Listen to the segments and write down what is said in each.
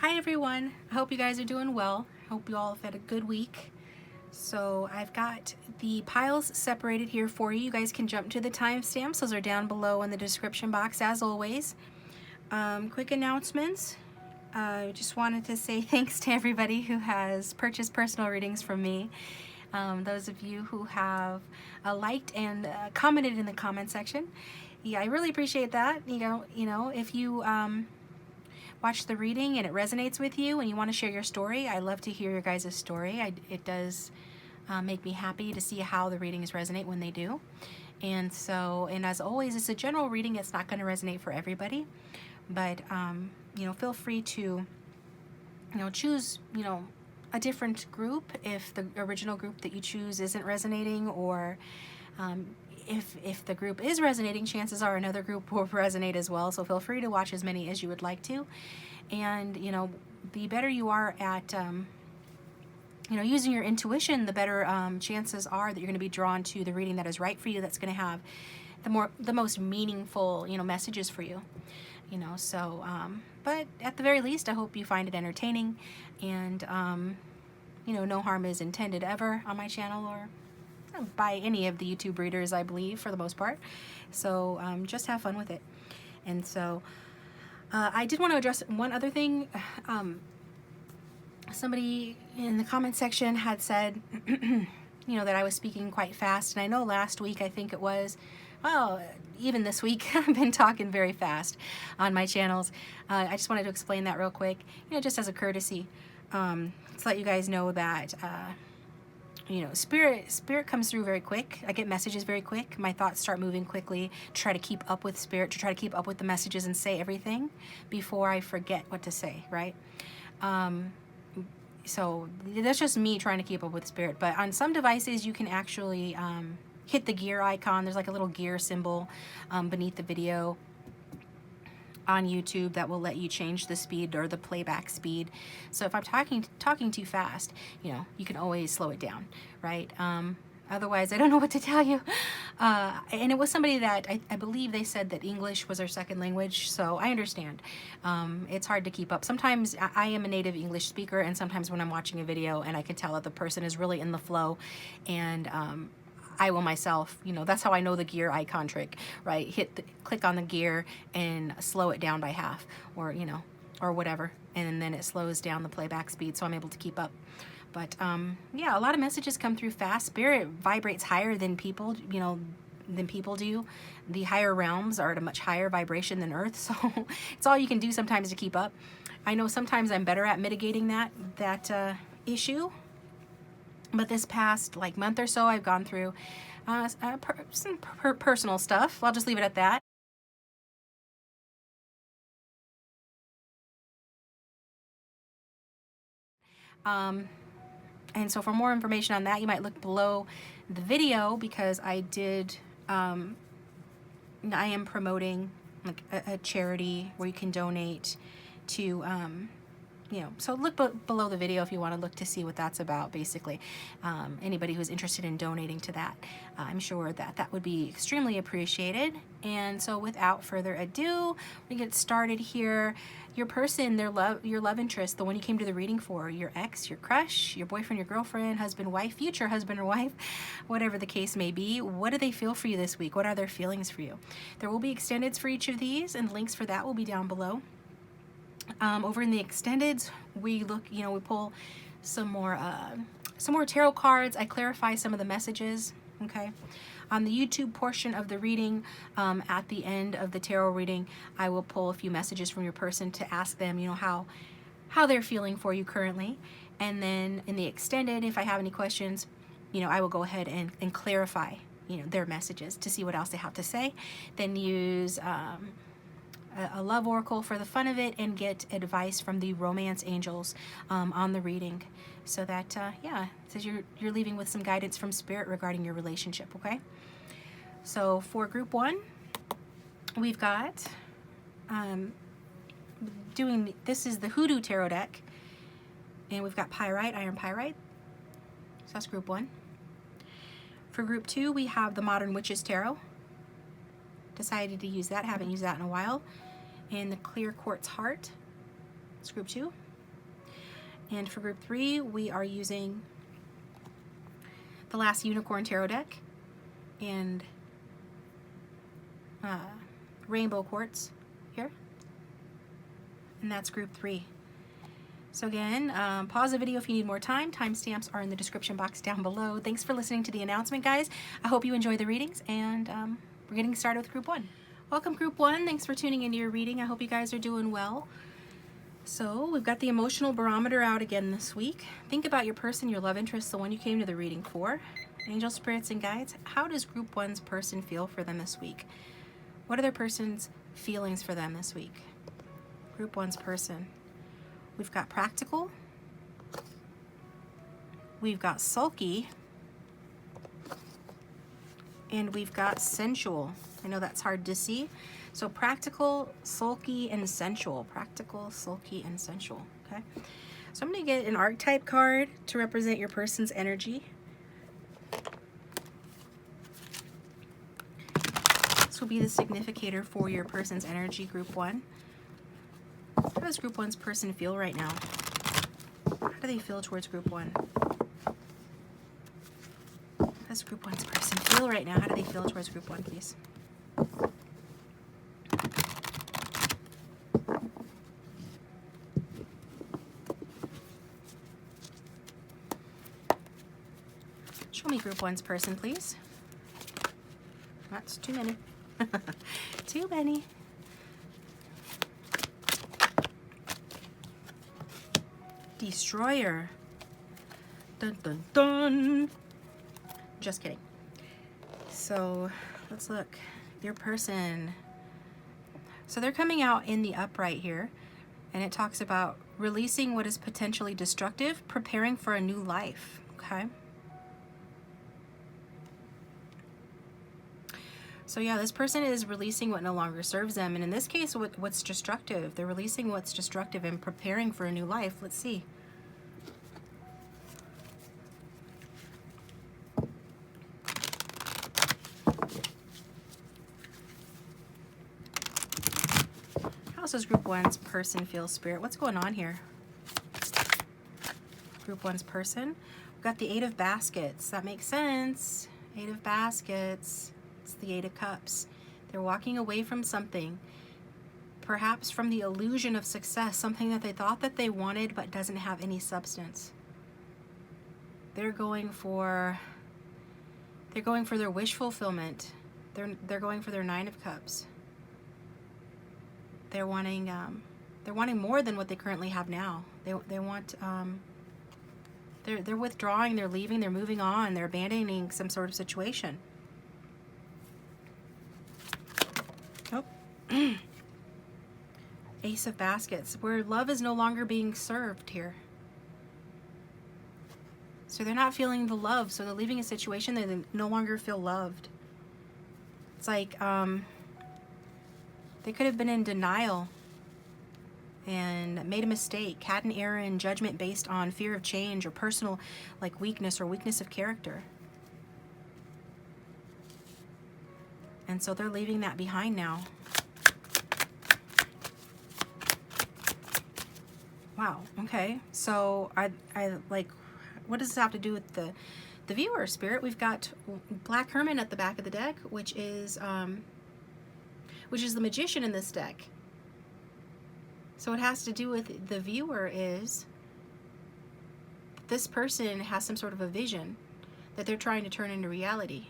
Hi everyone, I hope you guys are doing well. I hope you all have had a good week. So I've got the piles separated here for you. You guys can jump to the timestamps. Those are down below in the description box as always. Quick announcements. I just wanted to say thanks to everybody who has purchased personal readings from me. Those of you who have liked and commented in the comment section. Yeah, I really appreciate that. You know, if you watch the reading and it resonates with you and you want to share your story, I love to hear your guys' story. It does make me happy to see how the readings resonate when they do. And so, and as always, it's a general reading. It's not going to resonate for everybody, but you know, feel free to, choose, a different group if the original group that you choose isn't resonating, or if the group is resonating, chances are another group will resonate as well. So feel free to watch as many as you would like to. And, the better you are at, using your intuition, the better chances are that you're going to be drawn to the reading that is right for you, that's going to have the most meaningful, messages for you. But at the very least, I hope you find it entertaining, and, no harm is intended ever on my channel or by any of the YouTube readers, I believe, for the most part. So just have fun with it. And so I did want to address one other thing. Somebody in the comment section had said, that I was speaking quite fast. And I know last week, I think it was, well, even this week, I've been talking very fast on my channels. I just wanted to explain that real quick, just as a courtesy, to let you guys know that, spirit comes through very quick. I get messages very quick. My thoughts start moving quickly to try to keep up with spirit, to try to keep up with the messages and say everything before I forget what to say, right? So that's just me trying to keep up with spirit. But on some devices, you can actually hit the gear icon. There's like a little gear symbol beneath the video on YouTube that will let you change the speed or the playback speed. So if I'm talking too fast, you can always slow it down, right? Otherwise, I don't know what to tell you. And it was somebody that I believe they said that English was their second language, so I understand. It's hard to keep up. Sometimes I am a native English speaker, and sometimes when I'm watching a video and I can tell that the person is really in the flow, and I will myself, that's how I know the gear icon trick, right? Click on the gear and slow it down by half, or, or whatever. And then it slows down the playback speed, so I'm able to keep up. But yeah, a lot of messages come through fast. Spirit vibrates higher than people, than people do. The higher realms are at a much higher vibration than Earth, so it's all you can do sometimes to keep up. I know sometimes I'm better at mitigating that issue. But this past month or so, I've gone through some personal stuff. I'll just leave it at that. And so for more information on that, you might look below the video, because I am promoting a charity where you can donate to so look below the video if you want to look to see what that's about, basically. Anybody who's interested in donating to that, I'm sure that would be extremely appreciated. And so without further ado, we get started here. Your person, your love interest, the one you came to the reading for, your ex, your crush, your boyfriend, your girlfriend, husband, wife, future husband or wife, whatever the case may be, what do they feel for you this week? What are their feelings for you? There will be extendeds for each of these, and links for that will be down below. Over in the extendeds, we look, we pull some more tarot cards. I clarify some of the messages, okay? On the YouTube portion of the reading, at the end of the tarot reading, I will pull a few messages from your person to ask them, how they're feeling for you currently. And then in the extended, if I have any questions, I will go ahead and clarify, their messages to see what else they have to say. Then use a love oracle for the fun of it, and get advice from the romance angels on the reading, so that yeah, it says you're leaving with some guidance from spirit regarding your relationship. Okay, so for group one, we've got this is the Hoodoo Tarot deck, and we've got pyrite, iron pyrite. So that's group one. For group two, we have the Modern Witches Tarot. Decided to use that, haven't used that in a while. And the Clear Quartz Heart, it's group two. And for group 3, we are using the last Unicorn Tarot deck and Rainbow Quartz here. And that's group 3. So again, pause the video if you need more time. Timestamps are in the description box down below. Thanks for listening to the announcement, guys. I hope you enjoy the readings, and we're getting started with group 1. Welcome, group 1. Thanks for tuning into your reading. I hope you guys are doing well. So we've got the emotional barometer out again this week. Think about your person, your love interest, the one you came to the reading for. Angel, spirits, and guides, how does group 1's person feel for them this week? What are their person's feelings for them this week? Group 1's person. We've got practical. We've got sulky. And we've got sensual. I know that's hard to see. So practical, sulky, and sensual. Practical, sulky, and sensual. Okay. So I'm going to get an archetype card to represent your person's energy. This will be the significator for your person's energy, group 1. How does group 1's person feel right now? How do they feel towards group 1? How does group 1's person feel right now? How do they feel towards group 1, please? Show me group 1's person, please. That's too many. Too many. Destroyer. Dun dun dun. Just kidding. So let's look. Your person. So they're coming out in the upright here, and it talks about releasing what is potentially destructive, preparing for a new life. Okay. So yeah, this person is releasing what no longer serves them, and in this case, what's destructive. They're releasing what's destructive and preparing for a new life. Let's see. How does group 1's person feel, spirit? What's going on here? Group 1's person. We've got the 8 of baskets. That makes sense. 8 of baskets. It's the 8 of cups. They're walking away from something, perhaps from the illusion of success, something that they thought that they wanted but doesn't have any substance. They're going for their wish fulfillment. They're going for their 9 of cups. They're wanting more than what they currently have now. They want they're withdrawing, they're leaving, they're moving on, they're abandoning some sort of situation. Oh. Ace of baskets, where love is no longer being served here. So they're not feeling the love, so they're leaving a situation that they no longer feel loved. It's like they could have been in denial and made a mistake, had an error in judgment based on fear of change or personal weakness or weakness of character. And so they're leaving that behind now. Wow, okay. So I like, what does this have to do with the viewer, spirit? We've got Black Hermit at the back of the deck, which is the magician in this deck. So it has to do with the viewer is this person has some sort of a vision that they're trying to turn into reality.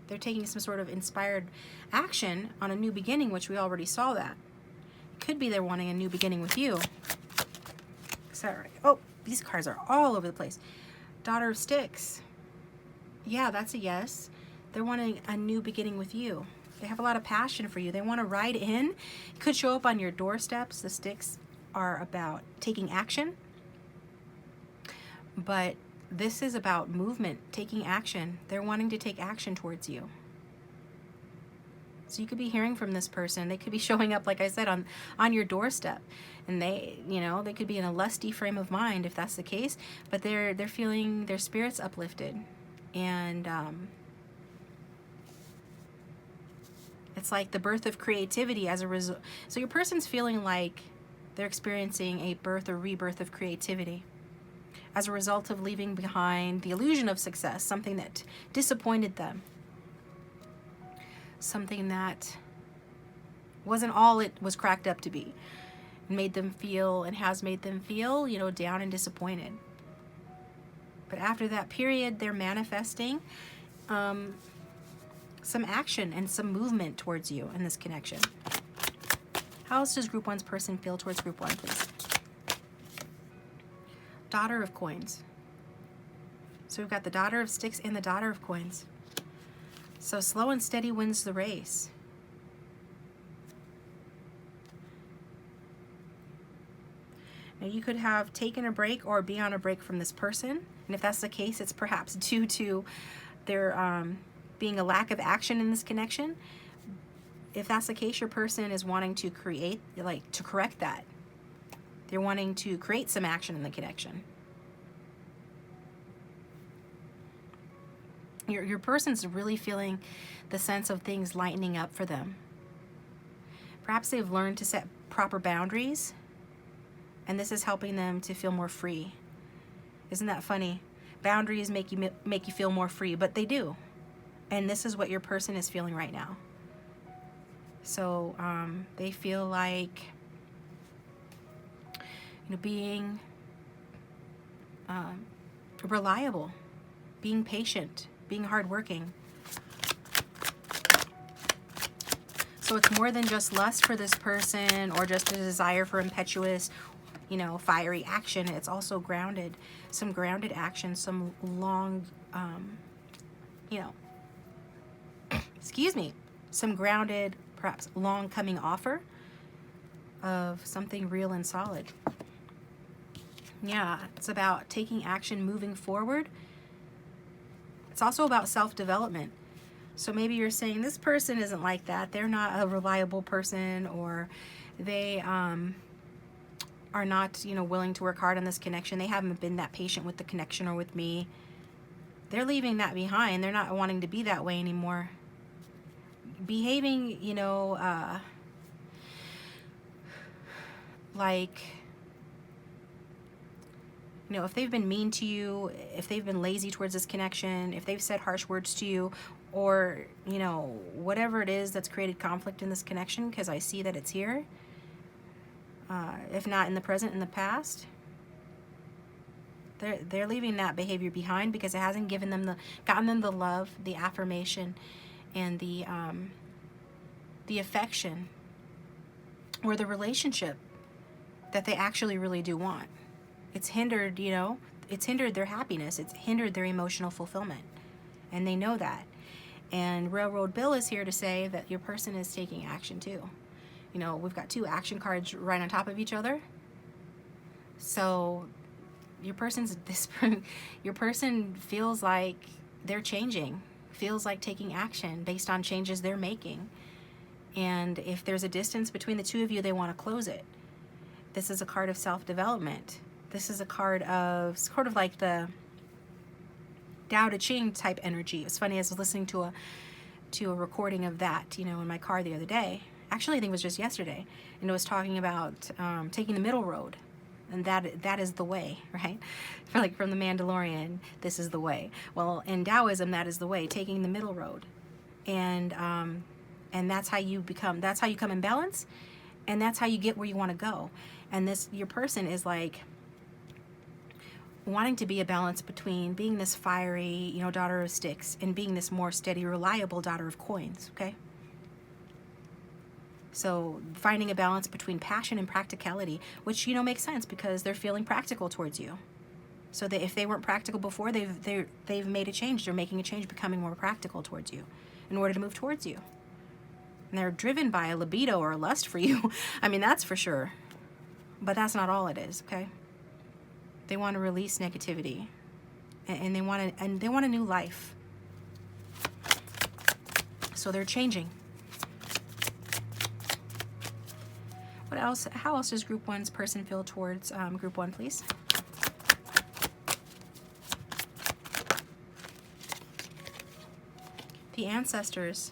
They're taking some sort of inspired action on a new beginning, which we already saw that. It could be they're wanting a new beginning with you. Is that right? Oh, these cards are all over the place. Daughter of Sticks. Yeah, that's a yes. They're wanting a new beginning with you. They have a lot of passion for you. They want to ride in. It could show up on your doorsteps. The sticks are about taking action. But this is about movement, taking action. They're wanting to take action towards you. So you could be hearing from this person. They could be showing up, like I said, on your doorstep. And they could be in a lusty frame of mind if that's the case. But they're feeling their spirits uplifted. And it's like the birth of creativity as a result. So your person's feeling like they're experiencing a birth or rebirth of creativity. as a result of leaving behind the illusion of success, something that disappointed them, something that wasn't all it was cracked up to be, and made them feel, and has made them feel, you know, down and disappointed. But after that period, they're manifesting some action and some movement towards you in this connection. How else does Group 1's person feel towards Group 1, please? Daughter of Coins. So we've got the Daughter of Sticks and the Daughter of Coins. So slow and steady wins the race. Now you could have taken a break or be on a break from this person. And if that's the case, it's perhaps due to there being a lack of action in this connection. If that's the case, your person is wanting to create, like, to correct that. They're wanting to create some action in the connection. Your person's really feeling the sense of things lightening up for them. Perhaps they've learned to set proper boundaries, and this is helping them to feel more free. Isn't that funny? Boundaries make you feel more free, but they do. And this is what your person is feeling right now. So they feel like, you know, being reliable, being patient, being hardworking. So it's more than just lust for this person or just a desire for impetuous, you know, fiery action. It's also grounded, some grounded action, some long, you know, excuse me, some grounded, perhaps long coming offer of something real and solid. Yeah, it's about taking action, moving forward. It's also about self-development. So maybe you're saying this person isn't like that. They're not a reliable person, or they are not, you know, willing to work hard on this connection. They haven't been that patient with the connection or with me. They're leaving that behind. They're not wanting to be that way anymore. Behaving, you know, like, you know, if they've been mean to you, if they've been lazy towards this connection, if they've said harsh words to you, or, you know, whatever it is that's created conflict in this connection, because I see that it's here, if not in the present, in the past, they're leaving that behavior behind because it hasn't gotten them the love, the affirmation, and the affection or the relationship that they actually really do want. It's hindered, you know, it's hindered their happiness. It's hindered their emotional fulfillment. And they know that. And Railroad Bill is here to say that your person is taking action too. You know, we've got two action cards right on top of each other. So your person feels like they're changing, feels like taking action based on changes they're making. And if there's a distance between the two of you, they want to close it. This is a card of self-development. This is a card of sort of like the Tao Te Ching type energy. It's funny, I was listening to a recording of that, you know, in my car the other day. Actually, I think it was just yesterday. And it was talking about taking the middle road. And that is the way, right? Like from the Mandalorian, this is the way. Well, in Taoism, that is the way, taking the middle road. And that's how you come in balance, and that's how you get where you want to go. And your person is like wanting to be a balance between being this fiery, you know, Daughter of Sticks and being this more steady, reliable Daughter of Coins, okay? So finding a balance between passion and practicality, which, you know, makes sense because they're feeling practical towards you. So that if they weren't practical before, they've made a change. They're making a change, becoming more practical towards you in order to move towards you. And they're driven by a libido or a lust for you. I mean, that's for sure. But that's not all it is, okay? They want to release negativity, and they want a new life. So they're changing. What else? How else does Group 1's person feel towards Group 1, please? The ancestors.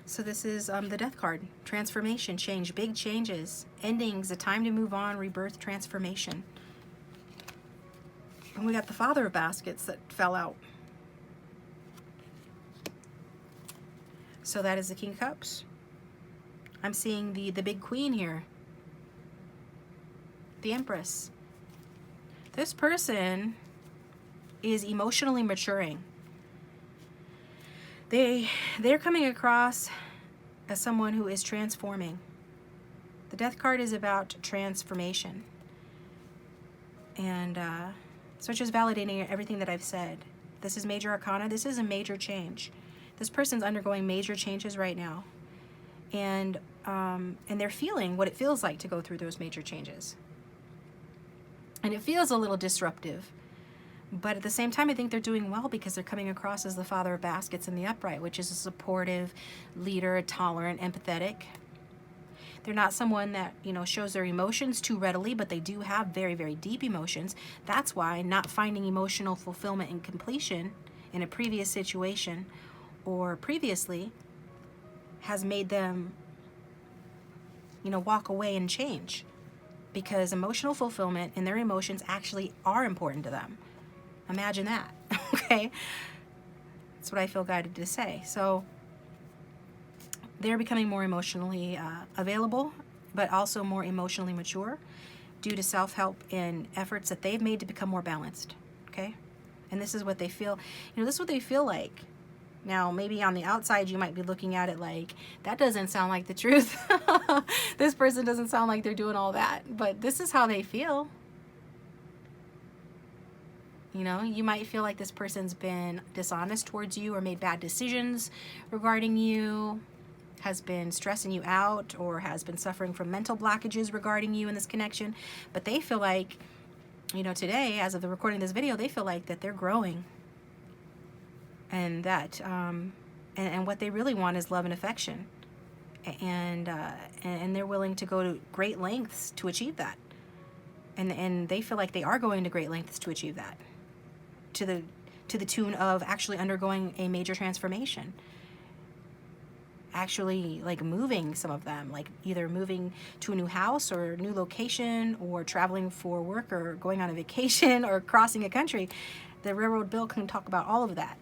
So this is the Death card, transformation, change, big changes, endings, a time to move on, rebirth, transformation. And we got the Father of Baskets that fell out. So that is the King of Cups. I'm seeing the big Queen here. The Empress. This person is emotionally maturing. They're coming across as someone who is transforming. The Death card is about transformation. And so it's just validating everything that I've said. This is major arcana. This is a major change. This person's undergoing major changes right now. And they're feeling what it feels like to go through those major changes. And it feels a little disruptive. But at the same time, I think they're doing well because they're coming across as the Father of Baskets in the upright, which is a supportive leader, tolerant, empathetic. They're not someone that, you know, shows their emotions too readily, but they do have very, very deep emotions. That's why not finding emotional fulfillment and completion in a previous situation or previously has made them, you know, walk away and change. Because emotional fulfillment and their emotions actually are important to them. Imagine that, okay? That's what I feel guided to say. So they're becoming more emotionally available, but also more emotionally mature due to self-help and efforts that they've made to become more balanced, okay? And this is what they feel, you know, this is what they feel like. Now, maybe on the outside, you might be looking at it like, that doesn't sound like the truth. This person doesn't sound like they're doing all that, but this is how they feel. You know, you might feel like this person's been dishonest towards you or made bad decisions regarding you, has been stressing you out, or has been suffering from mental blockages regarding you in this connection. But they feel like, you know, today, as of the recording of this video, they feel like that they're growing. And that, and what they really want is love and affection. And they're willing to go to great lengths to achieve that. And they feel like they are going to great lengths to achieve that. To the tune of actually undergoing a major transformation. Actually, like, moving, some of them, like either moving to a new house or a new location, or traveling for work, or going on a vacation, or crossing a country. The Railroad Bill can talk about all of that.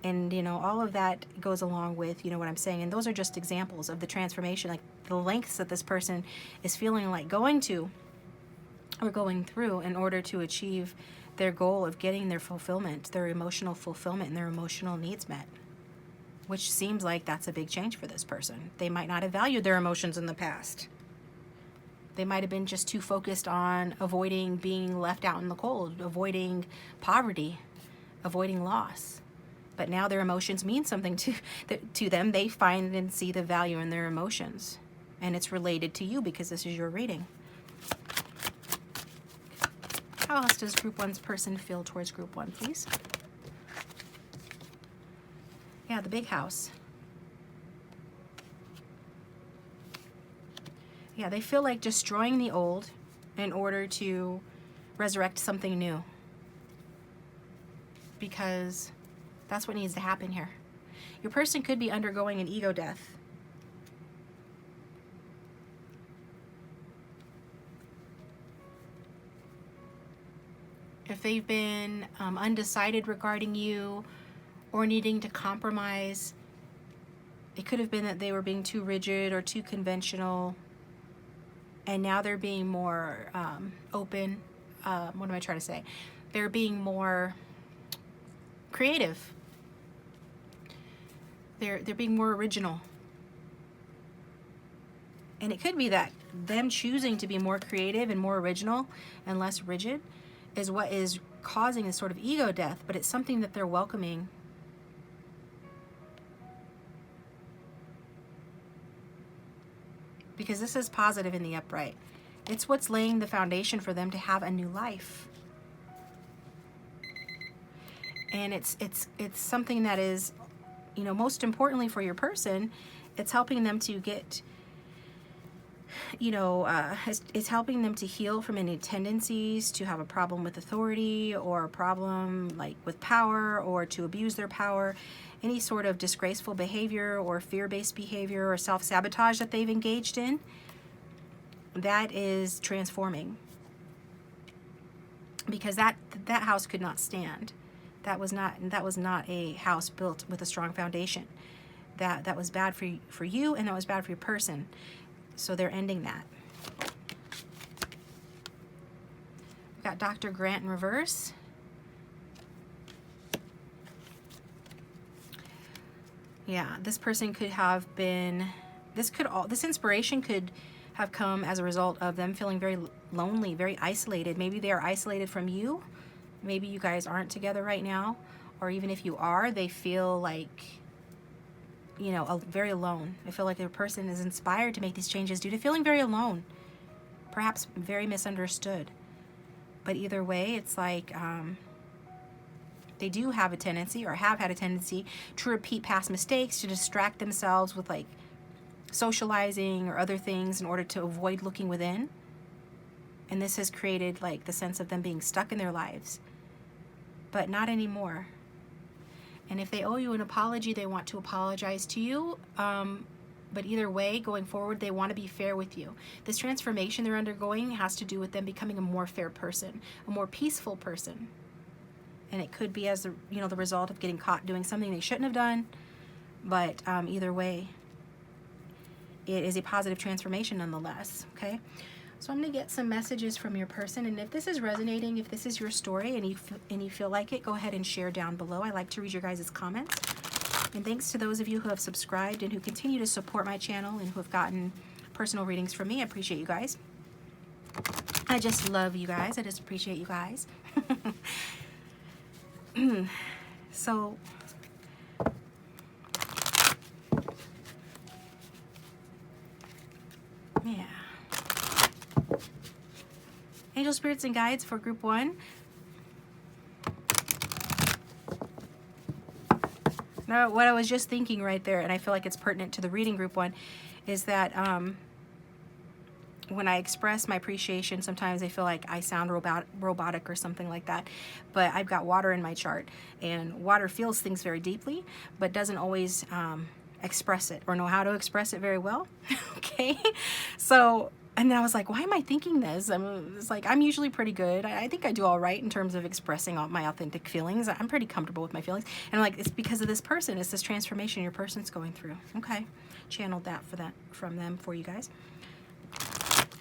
And, you know, all of that goes along with, you know, what I'm saying. And those are just examples of the transformation, like the lengths that this person is feeling like going to or going through in order to achieve their goal of getting their fulfillment, their emotional fulfillment, and their emotional needs met. Which seems like that's a big change for this person. They might not have valued their emotions in the past. They might have been just too focused on avoiding being left out in the cold, avoiding poverty, avoiding loss. But now their emotions mean something to them. They find and see the value in their emotions. And it's related to you because this is your reading. How else does Group 1's person feel towards Group 1, please? Yeah, the big house. Yeah, they feel like destroying the old in order to resurrect something new. Because that's what needs to happen here. Your person could be undergoing an ego death. If they've been undecided regarding you or needing to compromise, it could have been that they were being too rigid or too conventional, and now they're being more open. What am I trying to say? They're being more creative. They're being more original. And it could be that them choosing to be more creative and more original and less rigid is what is causing this sort of ego death, but it's something that they're welcoming. Because this is positive in the upright. It's what's laying the foundation for them to have a new life. And it's something that is, you know, most importantly for your person, it's helping them to get, you know, it's helping them to heal from any tendencies to have a problem with authority or a problem like with power or to abuse their power. any sort of disgraceful behavior or fear-based behavior or self-sabotage that they've engaged in, that is transforming. Because that house could not stand. That was not a house built with a strong foundation. That was bad for you, and that was bad for your person. So they're ending that. We've got Dr. Grant in reverse. Yeah, this person could have been, this inspiration could have come as a result of them feeling very lonely, very isolated. Maybe they are isolated from you. Maybe you guys aren't together right now. Or even if you are, they feel like, you know, very alone. I feel like the person is inspired to make these changes due to feeling very alone. Perhaps very misunderstood. But either way, it's like they do have a tendency, or have had a tendency, to repeat past mistakes, to distract themselves with like socializing or other things in order to avoid looking within. And this has created like the sense of them being stuck in their lives. But not anymore. And if they owe you an apology, they want to apologize to you. But either way, going forward, they want to be fair with you. This transformation they're undergoing has to do with them becoming a more fair person, a more peaceful person. And it could be as the, you know, the result of getting caught doing something they shouldn't have done. But either way, it is a positive transformation nonetheless, okay? So I'm going to get some messages from your person, and if this is resonating, if this is your story and you feel like it, go ahead and share down below. I like to read your guys' comments. And thanks to those of you who have subscribed and who continue to support my channel and who have gotten personal readings from me. I appreciate you guys. I just love you guys. I just appreciate you guys. So yeah. Angel spirits and guides for group 1. Now, what I was just thinking right there, and I feel like it's pertinent to the reading group 1, is that when I express my appreciation, sometimes I feel like I sound robotic or something like that. But I've got water in my chart, and water feels things very deeply, but doesn't always express it or know how to express it very well. Okay, so. And then I was like, why am I thinking this? It's like, I'm usually pretty good. I think I do all right in terms of expressing all my authentic feelings. I'm pretty comfortable with my feelings. And I'm like, it's because of this person. It's this transformation your person's going through. Okay. Channeled that from them for you guys.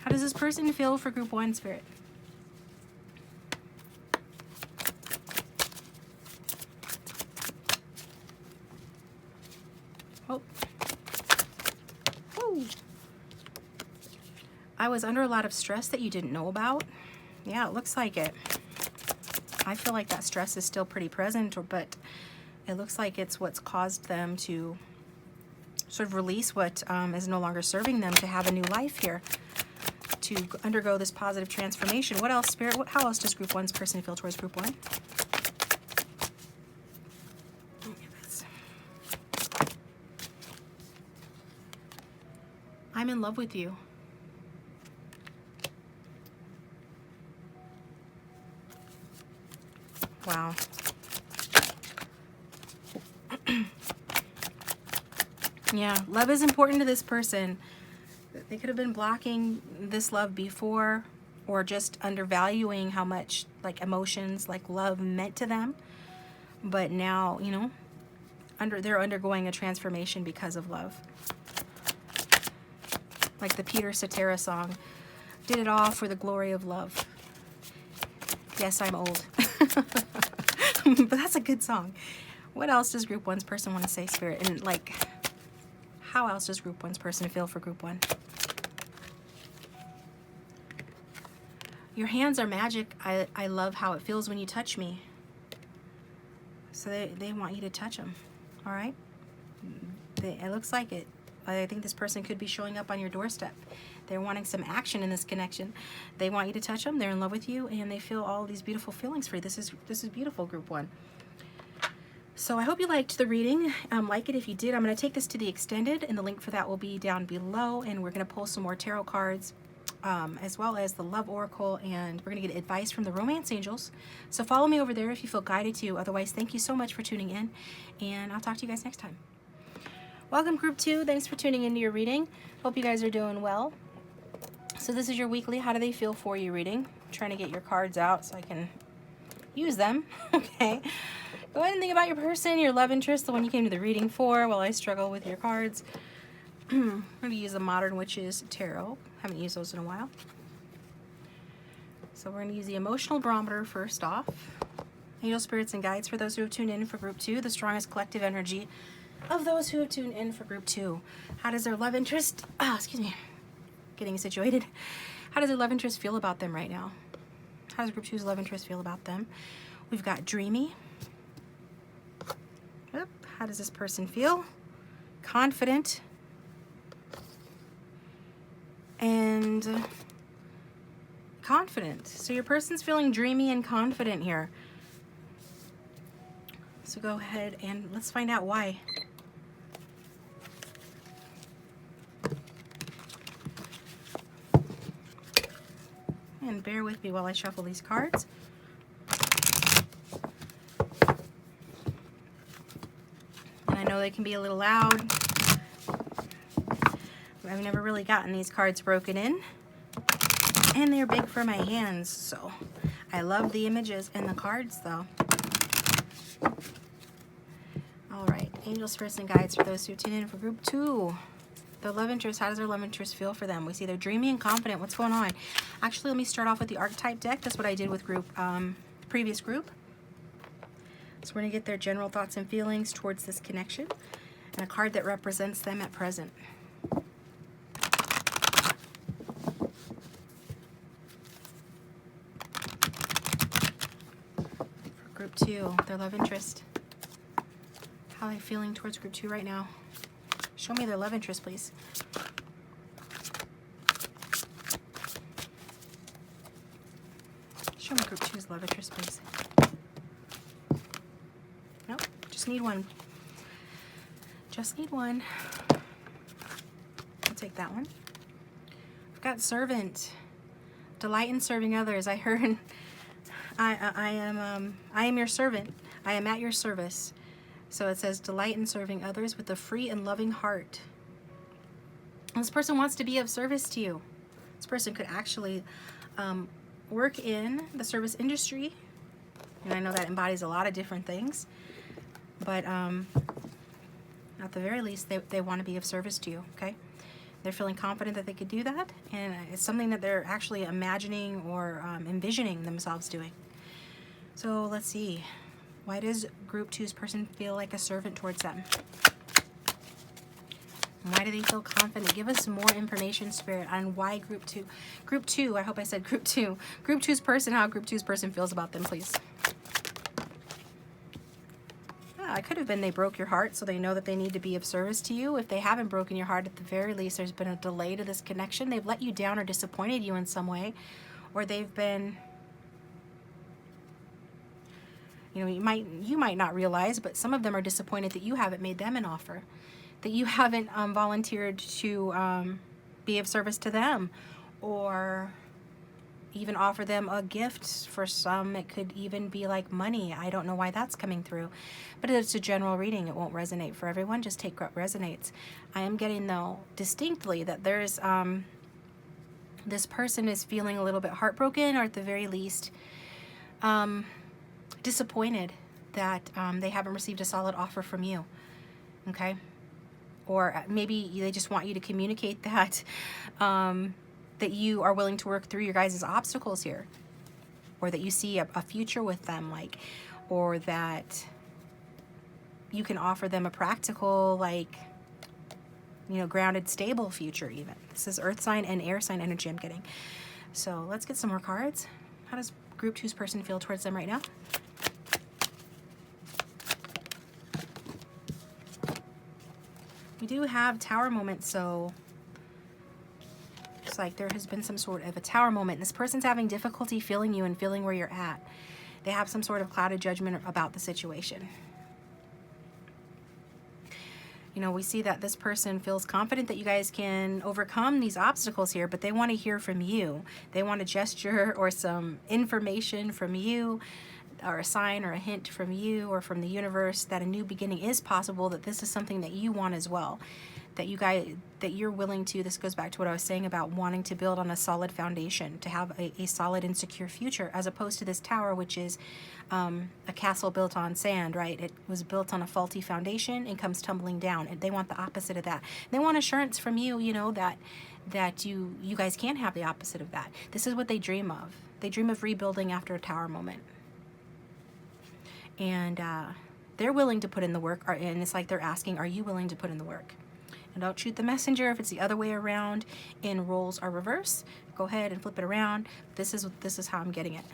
How does this person feel for group 1, Spirit? Oh. Woo. I was under a lot of stress that you didn't know about. Yeah, it looks like it. I feel like that stress is still pretty present, but it looks like it's what's caused them to sort of release what is no longer serving them, to have a new life here, to undergo this positive transformation. What else, Spirit? How else does group 1's person feel towards group 1? I'm in love with you. Wow. Yeah, love is important to this person. They could have been blocking this love before, or just undervaluing how much like emotions, like love meant to them. But now, you know, they're undergoing a transformation because of love. Like the Peter Cetera song, did it all for the glory of love. Yes, I'm old. But that's a good song. What else does group 1's person want to say, Spirit? And like, how else does group 1's person feel for group 1? Your hands are magic. I love how it feels when you touch me. So they want you to touch them. All right? It looks like it. I think this person could be showing up on your doorstep. They're wanting some action in this connection. They want you to touch them. They're in love with you, and they feel all these beautiful feelings for you. This is beautiful, group 1. So I hope you liked the reading. Like it if you did. I'm going to take this to the extended, and the link for that will be down below, and we're going to pull some more tarot cards as well as the Love Oracle, and we're going to get advice from the Romance Angels. So follow me over there if you feel guided to. Otherwise, thank you so much for tuning in, and I'll talk to you guys next time. Welcome, Group 2. Thanks for tuning into your reading. Hope you guys are doing well. So this is your weekly How Do They Feel For You reading. I'm trying to get your cards out so I can use them. Okay. Go ahead and think about your person, your love interest, the one you came to the reading for, while I struggle with your cards. I'm going to use the Modern Witches Tarot. Haven't used those in a while. So we're going to use the Emotional Barometer first off. Angel Spirits and Guides for those who have tuned in for Group 2. The strongest collective energy of those who have tuned in for Group 2. How does their love interest... excuse me. Getting situated. How does their love interest feel about them right now? How does Group 2's love interest feel about them? We've got Dreamy. Yep. How does this person feel? Confident. And confident. So your person's feeling dreamy and confident here. So go ahead and let's find out why. And bear with me while I shuffle these cards. And I know they can be a little loud. I've never really gotten these cards broken in, and they're big for my hands, so I love the images and the cards though. Alright, Angel Spirits and Guides for those who tune in for Group 2. The love interest, how does their love interest feel for them? We see they're dreamy and confident. What's going on? Actually, let me start off with the archetype deck. That's what I did with previous group. So we're going to get their general thoughts and feelings towards this connection, and a card that represents them at present. Group 2, their love interest. How are they feeling towards Group 2 right now? Show me their love interest, please. Show me Group 2's love interest, please. Nope, just need one. Just need one. I'll take that one. I've got Servant. Delight in serving others. I heard... I am your servant. I am at your service. So it says, delight in serving others with a free and loving heart. And this person wants to be of service to you. This person could actually work in the service industry. And I know that embodies a lot of different things. But at the very least, they want to be of service to you, okay? They're feeling confident that they could do that. And it's something that they're actually imagining or envisioning themselves doing. So let's see. Why does Group 2's person feel like a servant towards them? Why do they feel confident? Give us more information, Spirit, on why Group 2. Group 2, I hope I said Group 2. Group 2's person, how Group 2's person feels about them, please. It could have been they broke your heart, so they know that they need to be of service to you. If they haven't broken your heart, at the very least, there's been a delay to this connection. They've let you down or disappointed you in some way, or they've been... You know, you might not realize, but some of them are disappointed that you haven't made them an offer, that you haven't volunteered to be of service to them, or even offer them a gift. For some, it could even be like money. I don't know why that's coming through, but it's a general reading. It won't resonate for everyone. Just take what resonates. I am getting, though, distinctly that there's this person is feeling a little bit heartbroken, or at the very least disappointed that they haven't received a solid offer from you, okay? Or maybe they just want you to communicate that that you are willing to work through your guys' obstacles here, or that you see a future with them, like, or that you can offer them a practical, like, you know, grounded, stable future even. This is earth sign and air sign energy I'm getting. So let's get some more cards. How does Group 2's person feel towards them right now? We do have Tower moment, so it's like there has been some sort of a Tower moment. This person's having difficulty feeling you and feeling where you're at. They have some sort of clouded judgment about the situation. You know, we see that this person feels confident that you guys can overcome these obstacles here, but they want to hear from you. They want a gesture or some information from you, or a sign or a hint from you or from the universe that a new beginning is possible, that this is something that you want as well. That you guys, that you're willing to, this goes back to what I was saying about wanting to build on a solid foundation, to have a solid and secure future, as opposed to this tower, which is a castle built on sand, right? It was built on a faulty foundation and comes tumbling down. And they want the opposite of that. They want assurance from you, you know, that you guys can have the opposite of that. This is what they dream of. They dream of rebuilding after a tower moment. And they're willing to put in the work, and it's like they're asking, are you willing to put in the work? And don't shoot the messenger if it's the other way around and roles are reverse. Go ahead and flip it around. This is how I'm getting it.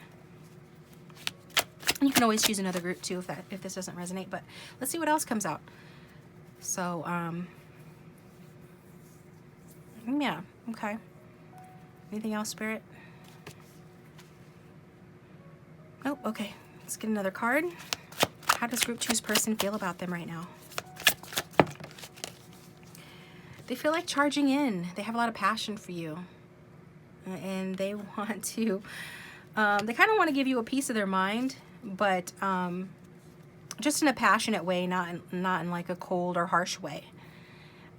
And you can always choose another group too if this doesn't resonate, but let's see what else comes out. So yeah, okay. Anything else, Spirit? Oh, okay. Let's get another card. How does group 2's person feel about them right now? They feel like charging in. They have a lot of passion for you. And they want to, they kind of want to give you a piece of their mind, but just in a passionate way, not in like a cold or harsh way.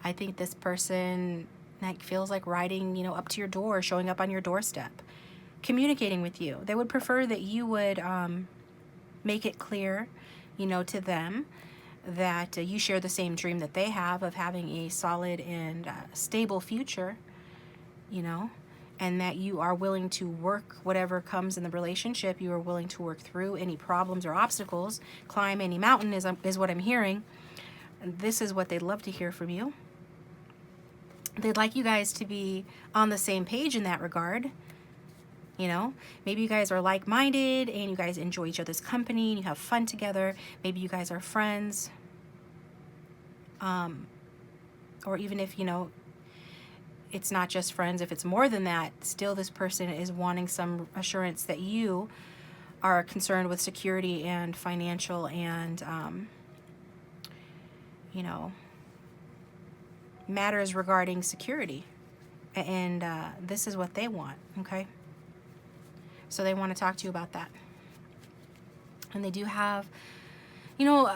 I think this person like feels like riding, you know, up to your door, showing up on your doorstep, communicating with you. They would prefer that you would make it clear, you know, to them that you share the same dream that they have of having a solid and stable future, you know, and that you are willing to work whatever comes in the relationship. You are willing to work through any problems or obstacles, climb any mountain is what I'm hearing. And this is what they'd love to hear from you. They'd like you guys to be on the same page in that regard. You know, maybe you guys are like-minded and you guys enjoy each other's company and you have fun together. Maybe you guys are friends. Or even if, you know, it's not just friends, if it's more than that, still this person is wanting some assurance that you are concerned with security and financial and, you know, matters regarding security. And this is what they want, okay? So they want to talk to you about that. And they do have, you know,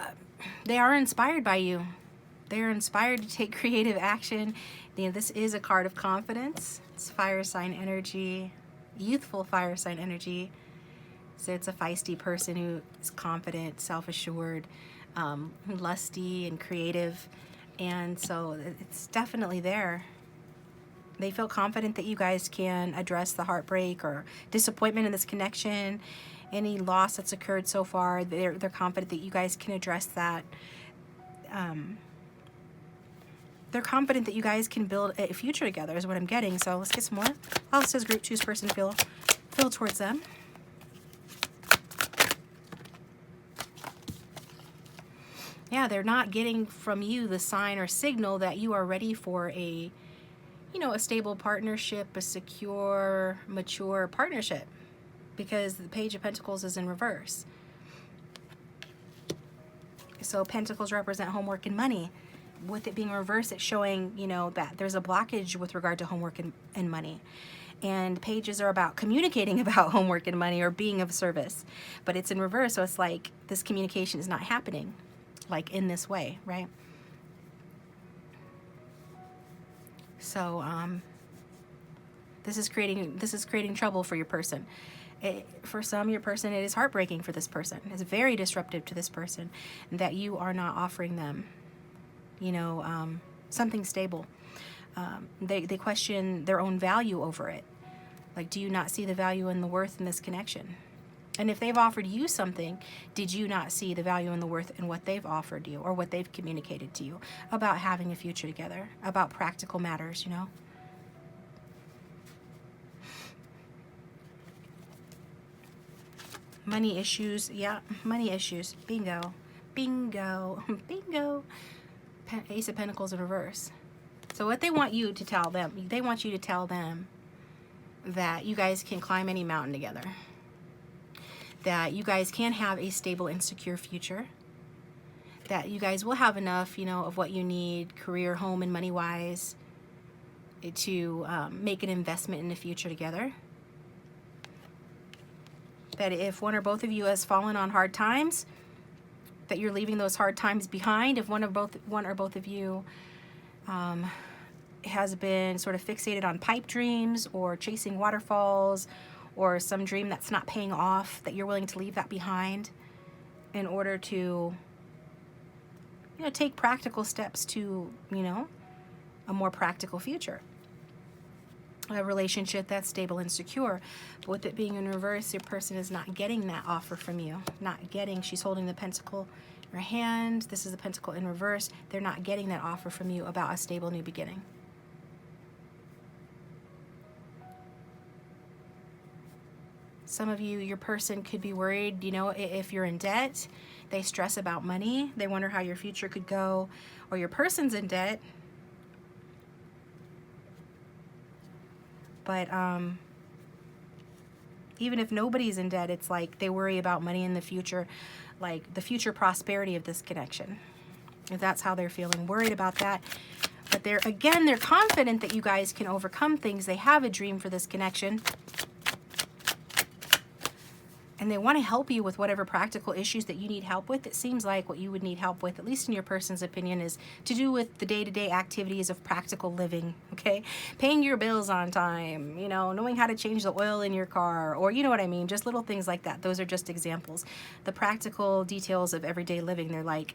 they are inspired by you. They are inspired to take creative action. You know, this is a card of confidence. It's fire sign energy, youthful fire sign energy. So it's a feisty person who is confident, self-assured, lusty and creative. And so it's definitely there. They feel confident that you guys can address the heartbreak or disappointment in this connection, any loss that's occurred so far. They're confident that you guys can address that. They're confident that you guys can build a future together is what I'm getting. So let's get some more. How does group 2's person feel towards them? Yeah, they're not getting from you the sign or signal that you are ready for a, you know, a stable partnership, a secure, mature partnership, because the Page of Pentacles is in reverse. So Pentacles represent homework and money. With it being reversed, it's showing, you know, that there's a blockage with regard to homework and money. And pages are about communicating about homework and money or being of service. But it's in reverse, so it's like this communication is not happening, like in this way, right? So this is creating trouble for your person. For some, your person, it is heartbreaking for this person. It's very disruptive to this person that you are not offering them, you know, something stable. They question their own value over it. Like, do you not see the value and the worth in this connection? And if they've offered you something, did you not see the value and the worth in what they've offered you or what they've communicated to you about having a future together, about practical matters, you know? Money issues, yeah, money issues. Bingo, bingo, bingo. Ace of Pentacles in reverse. So what they want you to tell them, they want you to tell them that you guys can climb any mountain together. That you guys can have a stable and secure future. that you guys will have enough, you know, of what you need, career, home, and money-wise, to make an investment in the future together. That if one or both of you has fallen on hard times, that you're leaving those hard times behind. If one or both of you has been sort of fixated on pipe dreams or chasing waterfalls or some dream that's not paying off, that you're willing to leave that behind in order to, you know, take practical steps to, you know, a more practical future. A relationship that's stable and secure. But with it being in reverse, your person is not getting that offer from you. Not getting, she's holding the pentacle in her hand. This is the pentacle in reverse. They're not getting that offer from you about a stable new beginning. Some of you, your person could be worried, you know, if you're in debt, they stress about money. They wonder how your future could go. Or your person's in debt. But even if nobody's in debt, it's like they worry about money in the future, like the future prosperity of this connection. If that's how they're feeling, worried about that. But they're confident that you guys can overcome things. They have a dream for this connection. And they want to help you with whatever practical issues that you need help with. It seems like what you would need help with, at least in your person's opinion, is to do with the day-to-day activities of practical living, okay? Paying your bills on time, you know, knowing how to change the oil in your car, or you know what I mean, just little things like that. Those are just examples. The practical details of everyday living, they're like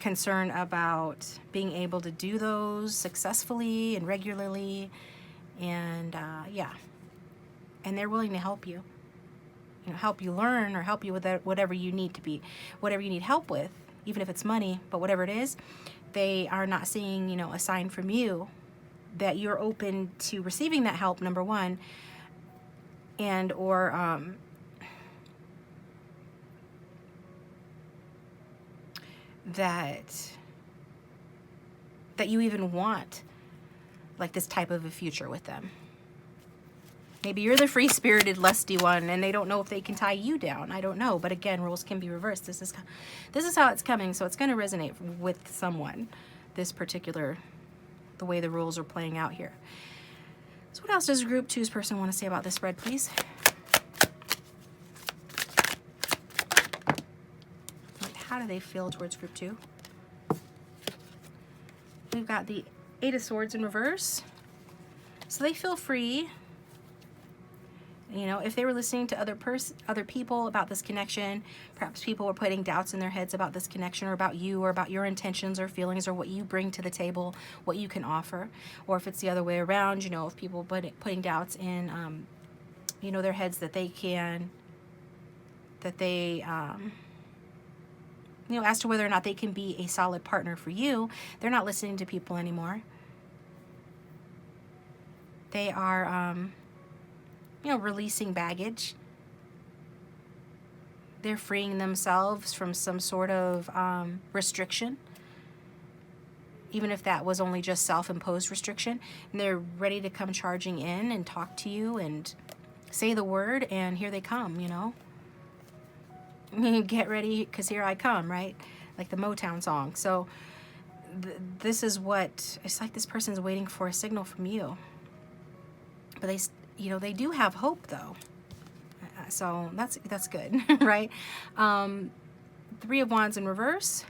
concern about being able to do those successfully and regularly, and yeah. And they're willing to help you. You know, help you learn or help you with that, whatever you need help with, even if it's money, but whatever it is, they are not seeing, you know, a sign from you that you're open to receiving that help, number one, and or that you even want like this type of a future with them. Maybe you're the free-spirited, lusty one, and they don't know if they can tie you down. I don't know. But again, roles can be reversed. This is how it's coming, so it's going to resonate with someone, this particular, the way the rules are playing out here. So what else does Group 2's person want to say about this spread, please? How do they feel towards Group 2? We've got the Eight of Swords in reverse. So they feel free. You know, if they were listening to other people about this connection, perhaps people were putting doubts in their heads about this connection or about you or about your intentions or feelings or what you bring to the table, what you can offer. Or if it's the other way around, you know, if people putting doubts in, you know, their heads that they you know, as to whether or not they can be a solid partner for you, they're not listening to people anymore. They are, you know, releasing baggage. They're freeing themselves from some sort of restriction, even if that was only just self-imposed restriction. And they're ready to come charging in and talk to you and say the word, and here they come, you know. Get ready, because here I come, right? Like the Motown song. So this is what, it's like this person's waiting for a signal from you. But they, you know, they do have hope, though. So that's good, right? Three of Wands in reverse.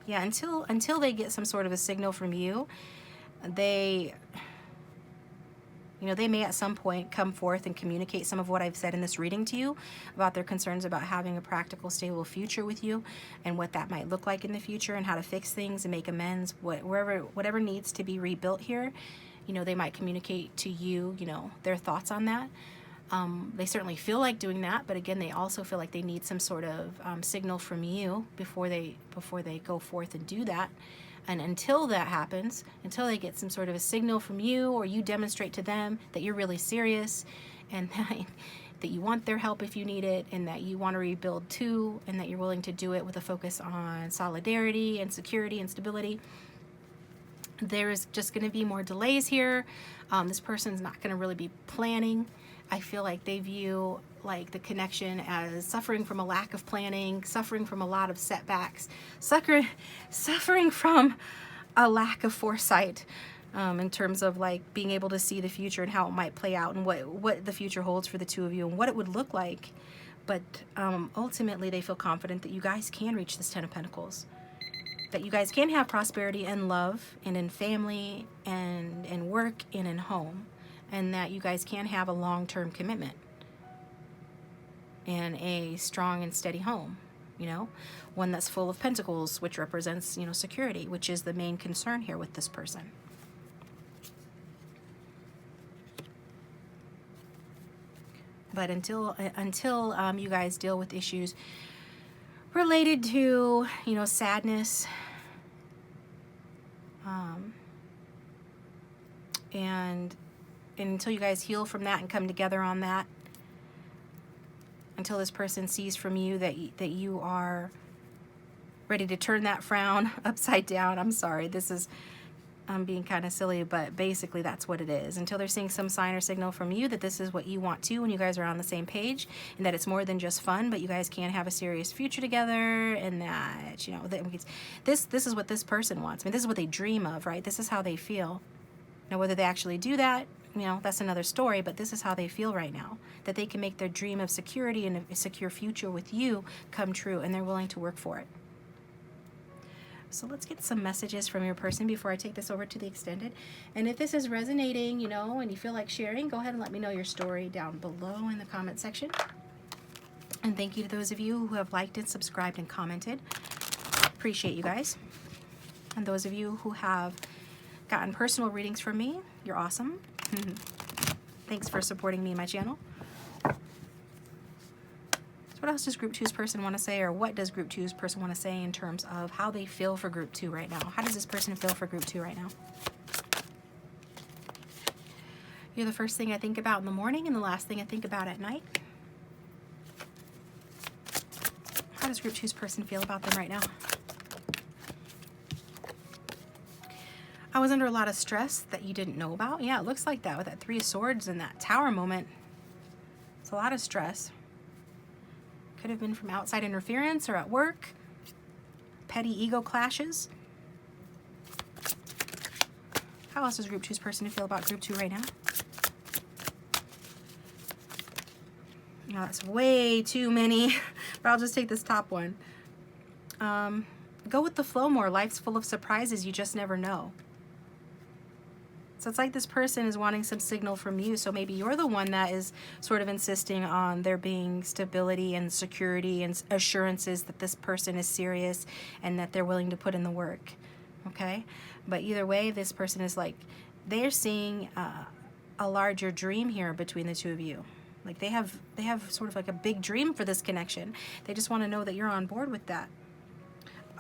Yeah, until they get some sort of a signal from you, they, you know, they may at some point come forth and communicate some of what I've said in this reading to you about their concerns about having a practical, stable future with you and what that might look like in the future and how to fix things and make amends, whatever needs to be rebuilt here. You know, they might communicate to you, you know, their thoughts on that. They certainly feel like doing that, but again, they also feel like they need some sort of signal from you before they go forth and do that. And until that happens, until they get some sort of a signal from you or you demonstrate to them that you're really serious and that you want their help if you need it and that you want to rebuild too and that you're willing to do it with a focus on solidarity and security and stability, There's just going to be more delays here. This person's not going to really be planning. I feel like they view like the connection as suffering from a lack of planning, suffering from a lot of setbacks, suffering from a lack of foresight, in terms of like being able to see the future and how it might play out and what the future holds for the two of you and what it would look like. But ultimately they feel confident that you guys can reach this 10 of Pentacles, that you guys can have prosperity and love and in family and in work and in home, and that you guys can have a long-term commitment and a strong and steady home, you know, one that's full of pentacles, which represents, you know, security, which is the main concern here with this person. But until you guys deal with issues related to, you know, sadness, and until you guys heal from that and come together on that, until this person sees from you that you are ready to turn that frown upside down. I'm sorry, I'm being kind of silly, but basically that's what it is. Until they're seeing some sign or signal from you that this is what you want too, and you guys are on the same page, and that it's more than just fun, but you guys can have a serious future together, and that, you know, that this is what this person wants. I mean, this is what they dream of, right? This is how they feel. Now, whether they actually do that, you know, that's another story, but this is how they feel right now, that they can make their dream of security and a secure future with you come true, and they're willing to work for it. So let's get some messages from your person before I take this over to the extended. And if this is resonating, you know, and you feel like sharing, go ahead and let me know your story down below in the comment section. And thank you to those of you who have liked and subscribed and commented. Appreciate you guys. And those of you who have gotten personal readings from me, you're awesome. Thanks for supporting me and my channel. What else does Group 2's person want to say, or what does Group 2's person want to say in terms of how they feel for Group 2 right now? How does this person feel for Group 2 right now? You're the first thing I think about in the morning and the last thing I think about at night. How does Group 2's person feel about them right now? I was under a lot of stress that you didn't know about. Yeah, it looks like that with that Three of Swords and that Tower moment. It's a lot of stress. Could have been from outside interference or at work, petty ego clashes. How else does Group 2's person feel about Group 2 right now? No, that's way too many, but I'll just take this top one. Go with the flow more. Life's full of surprises. You just never know. So it's like this person is wanting some signal from you. So maybe you're the one that is sort of insisting on there being stability and security and assurances that this person is serious and that they're willing to put in the work. Okay? But either way, this person is like, they're seeing a larger dream here between the two of you. Like they have sort of like a big dream for this connection. They just want to know that you're on board with that.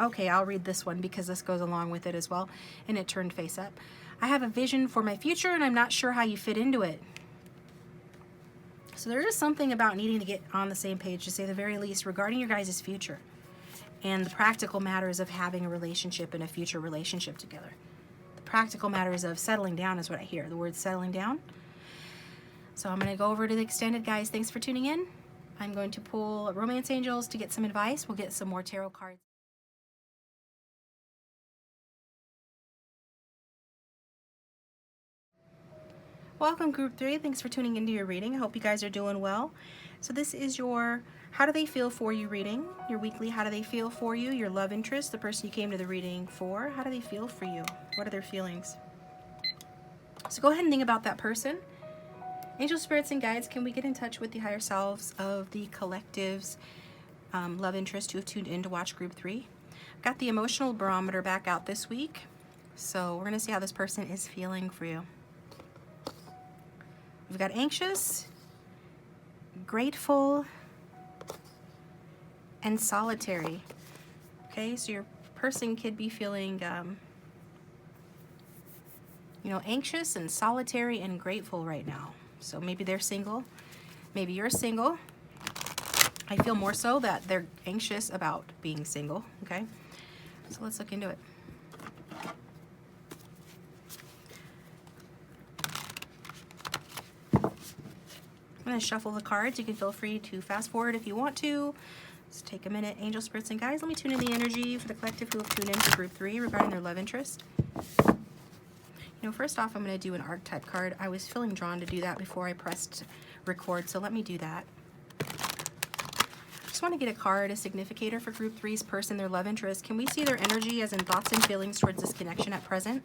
Okay, I'll read this one because this goes along with it as well. And it turned face up. I have a vision for my future and I'm not sure how you fit into it. So there is something about needing to get on the same page, to say the very least, regarding your guys' future and the practical matters of having a relationship and a future relationship together. The practical matters of settling down is what I hear, the word settling down. So I'm going to go over to the extended, guys. Thanks for tuning in. I'm going to pull Romance Angels to get some advice. We'll get some more tarot cards. Welcome, Group 3. Thanks for tuning into your reading. I hope you guys are doing well. So this is your how do they feel for you reading, your weekly how do they feel for you, your love interest, the person you came to the reading for. How do they feel for you? What are their feelings? So go ahead and think about that person. Angel spirits and guides, can we get in touch with the higher selves of the collective's love interest who have tuned in to watch Group 3? Got the emotional barometer back out this week. So we're going to see how this person is feeling for you. We've got anxious, grateful, and solitary. Okay, so your person could be feeling, you know, anxious and solitary and grateful right now. So maybe they're single, maybe you're single. I feel more so that they're anxious about being single, okay? So let's look into it. I'm going to shuffle the cards. You can feel free to fast forward if you want to. Let's take a minute. Angel, spirits, and guides, let me tune in the energy for the collective who have tuned in for group 3 regarding their love interest. You know, first off, I'm going to do an archetype card. I was feeling drawn to do that before I pressed record, so let me do that. Just want to get a card, a significator for group 3's person, their love interest. Can we see their energy as in thoughts and feelings towards this connection at present?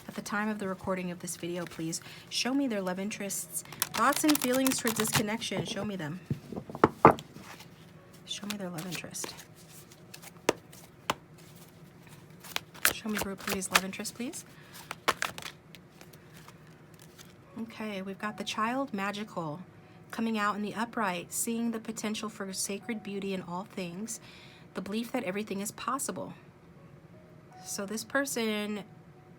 At the time of the recording of this video, please show me their love interests, thoughts and feelings towards this connection. Show me them. Show me their love interest. Show me group 3's love interest, please. Okay, we've got the child magical coming out in the upright, seeing the potential for sacred beauty in all things, the belief that everything is possible. So this person,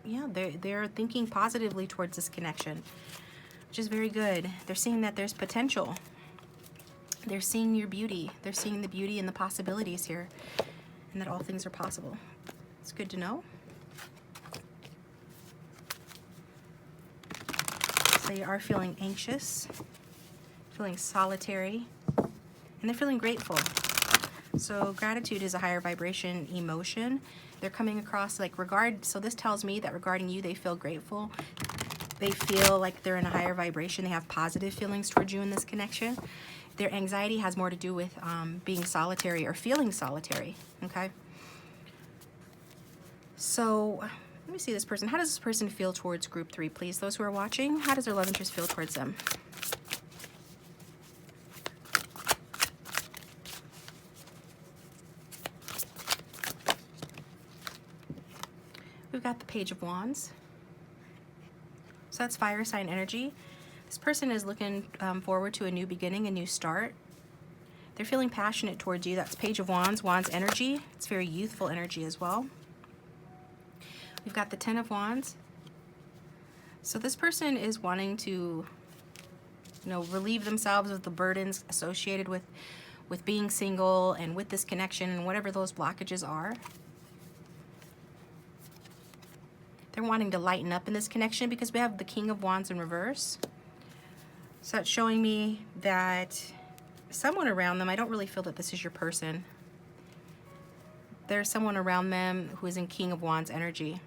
yeah, they're thinking positively towards this connection, which is very good. They're seeing that there's potential. They're seeing your beauty. They're seeing the beauty and the possibilities here, and that all things are possible. It's good to know. They are feeling anxious, feeling solitary, and they're feeling grateful. So gratitude is a higher vibration emotion. They're coming across like so this tells me that regarding you, they feel grateful. They feel like they're in a higher vibration. They have positive feelings towards you in this connection. Their anxiety has more to do with being solitary or feeling solitary, okay? So let me see this person. How does this person feel towards group 3, please? Those who are watching, how does their love interest feel towards them? We've got the Page of Wands. So that's fire sign energy. This person is looking forward to a new beginning, a new start. They're feeling passionate towards you. That's Page of Wands, Wands energy. It's very youthful energy as well. We've got the Ten of Wands. So this person is wanting to, you know, relieve themselves of the burdens associated with being single and with this connection and whatever those blockages are. They're wanting to lighten up in this connection because we have the King of Wands in reverse. So that's showing me that someone around them, I don't really feel that this is your person. There's someone around them who is in King of Wands energy,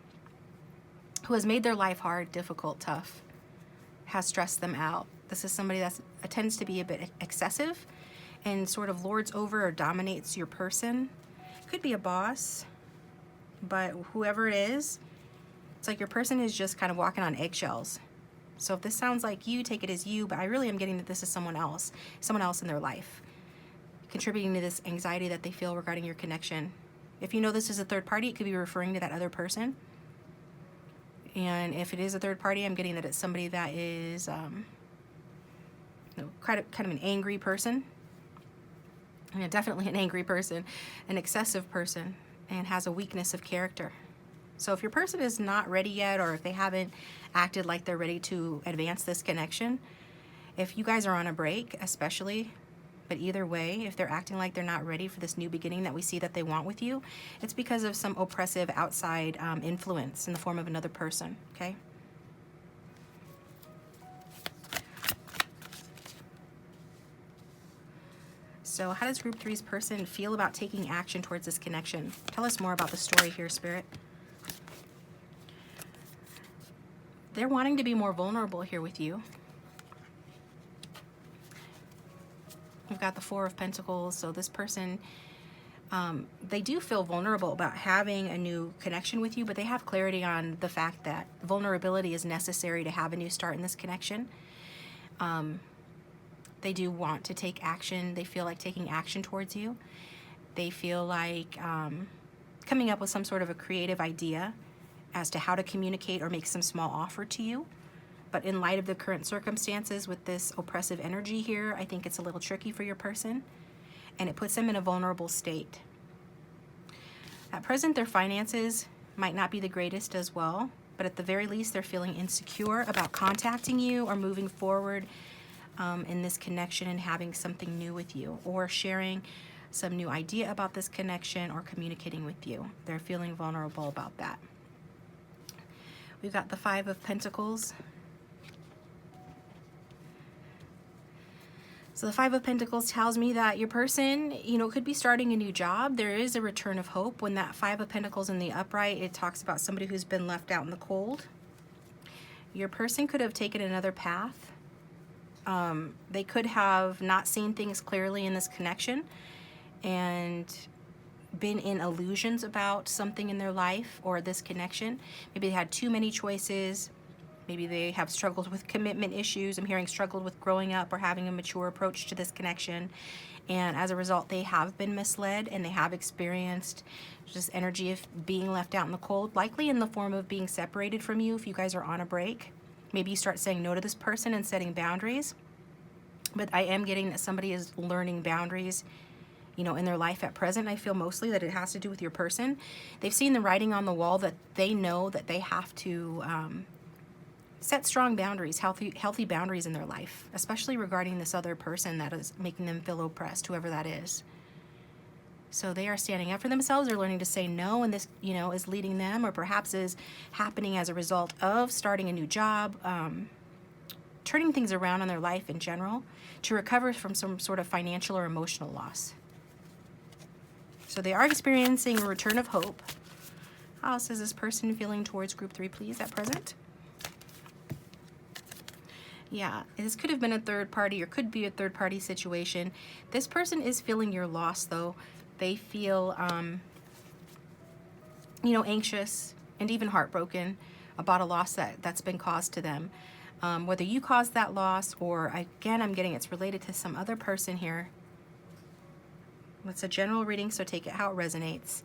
who has made their life hard, difficult, tough, has stressed them out. This is somebody that tends to be a bit excessive and sort of lords over or dominates your person. Could be a boss, but whoever it is, it's like your person is just kind of walking on eggshells. So if this sounds like you, take it as you, but I really am getting that this is someone else in their life, contributing to this anxiety that they feel regarding your connection. If you know this is a third party, it could be referring to that other person. And if it is a third party, I'm getting that it's somebody that is kind of an angry person. Yeah, definitely an angry person, an excessive person, and has a weakness of character. So if your person is not ready yet, or if they haven't acted like they're ready to advance this connection, if you guys are on a break especially, but either way, if they're acting like they're not ready for this new beginning that we see that they want with you, it's because of some oppressive outside influence in the form of another person, okay? So how does group 3's person feel about taking action towards this connection? Tell us more about the story here, Spirit. They're wanting to be more vulnerable here with you. We've got the Four of Pentacles, so this person, they do feel vulnerable about having a new connection with you, but they have clarity on the fact that vulnerability is necessary to have a new start in this connection. They do want to take action. They feel like taking action towards you. They feel like coming up with some sort of a creative idea as to how to communicate or make some small offer to you. But in light of the current circumstances with this oppressive energy here, I think it's a little tricky for your person, and it puts them in a vulnerable state. At present, their finances might not be the greatest as well, but at the very least, they're feeling insecure about contacting you or moving forward in this connection and having something new with you, or sharing some new idea about this connection or communicating with you. They're feeling vulnerable about that. We've got the Five of Pentacles. So the Five of Pentacles tells me that your person, you know, could be starting a new job. There is a return of hope. When that Five of Pentacles in the upright, it talks about somebody who's been left out in the cold. Your person could have taken another path. They could have not seen things clearly in this connection and been in illusions about something in their life or this connection. Maybe they had too many choices. Maybe they have struggled with commitment issues. I'm hearing struggled with growing up or having a mature approach to this connection. And as a result, they have been misled and they have experienced just energy of being left out in the cold, likely in the form of being separated from you if you guys are on a break. Maybe you start saying no to this person and setting boundaries. But I am getting that somebody is learning boundaries, you know, in their life at present. I feel mostly that it has to do with your person. They've seen the writing on the wall that they know that they have to set strong boundaries, healthy boundaries in their life, especially regarding this other person that is making them feel oppressed, whoever that is. So they are standing up for themselves. They're learning to say no, and this, you know, is leading them, or perhaps is happening as a result of starting a new job, turning things around in their life in general to recover from some sort of financial or emotional loss. So they are experiencing a return of hope. How else is this person feeling towards group 3, please, at present? Yeah, this could have been a third party or could be a third party situation. This person is feeling your loss, though. They feel, you know, anxious and even heartbroken about a loss that's been caused to them. Whether you caused that loss or, again, I'm getting it's related to some other person here. It's a general reading, so take it how it resonates.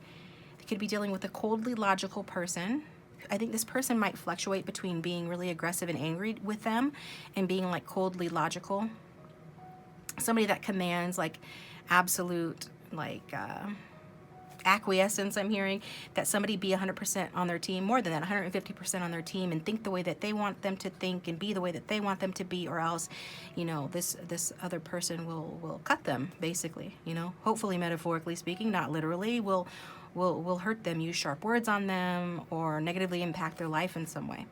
They could be dealing with a coldly logical person. I think this person might fluctuate between being really aggressive and angry with them and being like coldly logical. Somebody that commands like absolute like acquiescence. I'm hearing that somebody be 100% on their team, more than that, 150% on their team, and think the way that they want them to think and be the way that they want them to be, or else, you know, this other person will cut them, basically, you know, hopefully metaphorically speaking, not literally, will hurt them, use sharp words on them, or negatively impact their life in some way.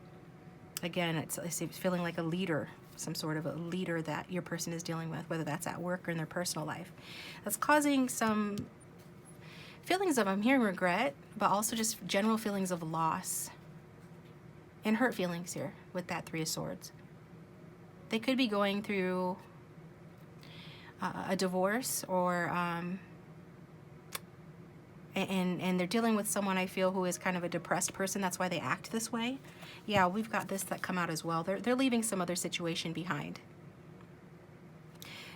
Again, it's feeling like a leader, some sort of a leader that your person is dealing with, whether that's at work or in their personal life. That's causing some feelings of, I'm hearing regret, but also just general feelings of loss and hurt feelings here with that Three of Swords. They could be going through a divorce, or and they're dealing with someone, I feel, who is kind of a depressed person. That's why they act this way. Yeah, we've got this that come out as well. They're leaving some other situation behind.